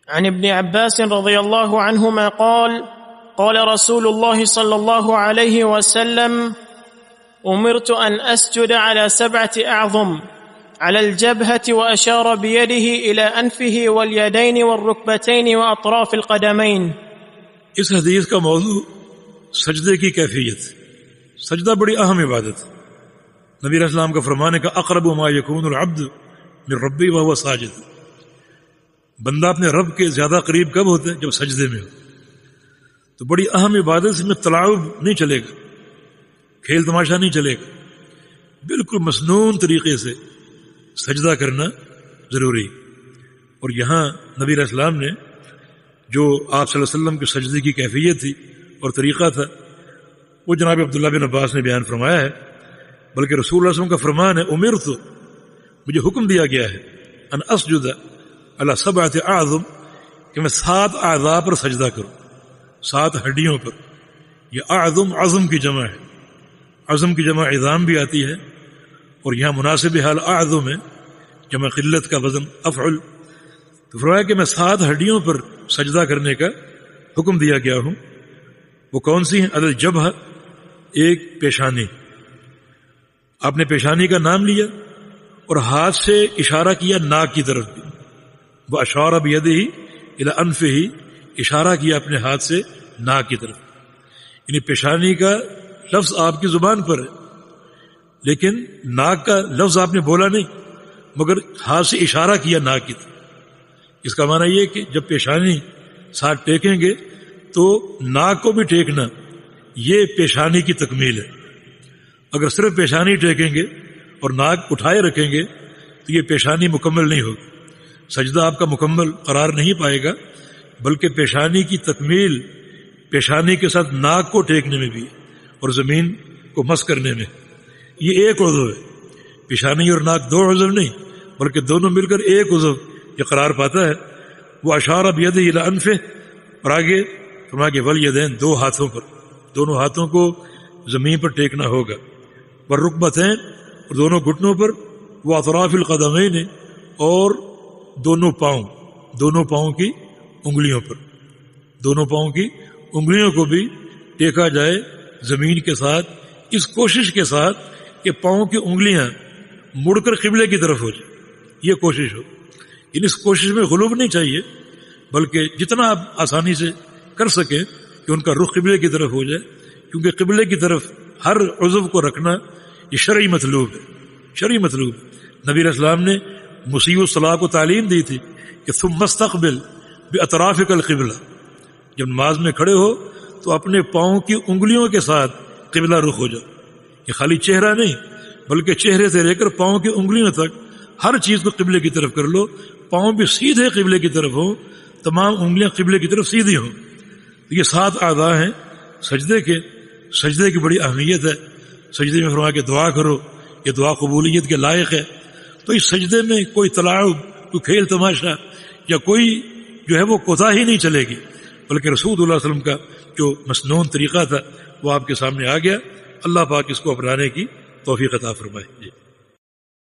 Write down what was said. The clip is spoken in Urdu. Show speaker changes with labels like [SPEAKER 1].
[SPEAKER 1] عن ابن عباس رضي الله عنهما قال قال رسول الله صلى الله عليه وسلم أمرت أن أسجد على 7 أعظم على الجبهة وأشار بيده إلى أنفه واليدين والركبتين وأطراف القدمين.
[SPEAKER 2] اس حدیث کا موضوع سجدے کی کیفیت. سجدہ بڑی اہم عبادت. نبی علیہ السلام کا فرمان ہے کہ اقرب ما یکون العبد من ربی وهو ساجد. بندہ اپنے رب کے زیادہ قریب کب ہوتا ہے؟ جب سجدے میں ہو. تو بڑی اہم عبادت میں تلاعب نہیں چلے گا، کھیل تماشا نہیں چلے گا، بالکل مسنون طریقے سے سجدہ کرنا ضروری. اور یہاں نبی علیہ السلام نے جو آپ صلی اللہ علیہ وسلم کے سجدے کی کیفیت تھی اور طریقہ تھا وہ جناب عبداللہ بن عباس نے بیان فرمایا ہے. بلکہ رسول اللہ علیہ وسلم کا فرمان ہے امرت، مجھے حکم دیا گیا ہے ان اسجد علی 7 اعظم، کہ میں 7 اعضاء پر سجدہ کروں، 7 ہڈیوں پر. یہ اعظم عظم کی جمع ہے، عظم کی جمع عظام بھی آتی ہے، اور یہاں مناسب حال اعظم ہے، جمع قلت کا وزن افعل. تو فرمایا کہ میں 7 ہڈیوں پر سجدہ کرنے کا حکم دیا گیا ہوں. وہ کون سی ہیں؟ علی الجبہہ، ایک پیشانی. آپ نے پیشانی کا نام لیا اور ہاتھ سے اشارہ کیا ناک کی طرف بھی. وہ اشارہ بیدہ الی انفہ، اشارہ کیا اپنے ہاتھ سے ناک کی طرف. یعنی پیشانی کا لفظ آپ کی زبان پر ہے، لیکن ناک کا لفظ آپ نے بولا نہیں، مگر ہاتھ سے اشارہ کیا ناک کی طرف. اس کا معنی یہ کہ جب پیشانی ساتھ ٹیکیں گے تو ناک کو بھی ٹیکنا، یہ پیشانی کی تکمیل ہے. اگر صرف پیشانی ٹیکیں گے اور ناک اٹھائے رکھیں گے تو یہ پیشانی مکمل نہیں ہوگی، سجدہ آپ کا مکمل قرار نہیں پائے گا. بلکہ پیشانی کی تکمیل پیشانی کے ساتھ ناک کو ٹیکنے میں بھی اور زمین کو مس کرنے میں. یہ ایک عضو ہے، پیشانی اور ناک 2 عضو نہیں بلکہ دونوں مل کر ایک عضو یہ قرار پاتا ہے. وہ اشارہ بیدہ الی انفہ، اور آگے فرمایا کہ والیدین، 2 ہاتھوں پر، دونوں ہاتھوں کو زمین پر ٹیکنا ہوگا. والرکبتین، اور دونوں گھٹنوں پر. واطراف القدمین، اور دونوں پاؤں کی انگلیوں پر، دونوں پاؤں کی انگلیوں کو بھی ٹیکا جائے زمین کے ساتھ، اس کوشش کے ساتھ کہ پاؤں کی انگلیاں مڑ کر قبلے کی طرف ہو جائے. یہ کوشش ہو، اس کوشش میں غلو نہیں چاہیے، بلکہ جتنا آپ آسانی سے کر سکیں کہ ان کا رخ قبلے کی طرف ہو جائے. کیونکہ قبلے کی طرف ہر عضو کو رکھنا یہ شرعی مطلوب ہے، شرعی مطلوب. نبی علیہ السلام نے مسیح الصلاۃ کو تعلیم دی تھی کہ ثم استقبل باطرافک القبلہ، جب نماز میں کھڑے ہو تو اپنے پاؤں کی انگلیوں کے ساتھ قبلہ رخ ہو جاؤ. یہ خالی چہرہ نہیں بلکہ چہرے سے لے کر پاؤں کی انگلیوں تک ہر چیز کو قبلے کی طرف کر لو. پاؤں بھی سیدھے قبلے کی طرف ہوں، تمام انگلیاں قبلے کی طرف سیدھی ہوں. یہ 7 اعضاء ہیں سجدے کے. سجدے کی بڑی اہمیت ہے. سجدے میں فرمایا کہ دعا کرو، یہ دعا قبولیت کے لائق ہے. تو اس سجدے میں کوئی تلاعب، کوئی کھیل تماشا یا کوئی جو ہے وہ کوتاہی نہیں چلے گی، بلکہ رسول اللہ علیہ وسلم کا جو مسنون طریقہ تھا وہ آپ کے سامنے آ گیا. اللہ پاک اس کو اپنانے کی توفیق عطا فرمائے.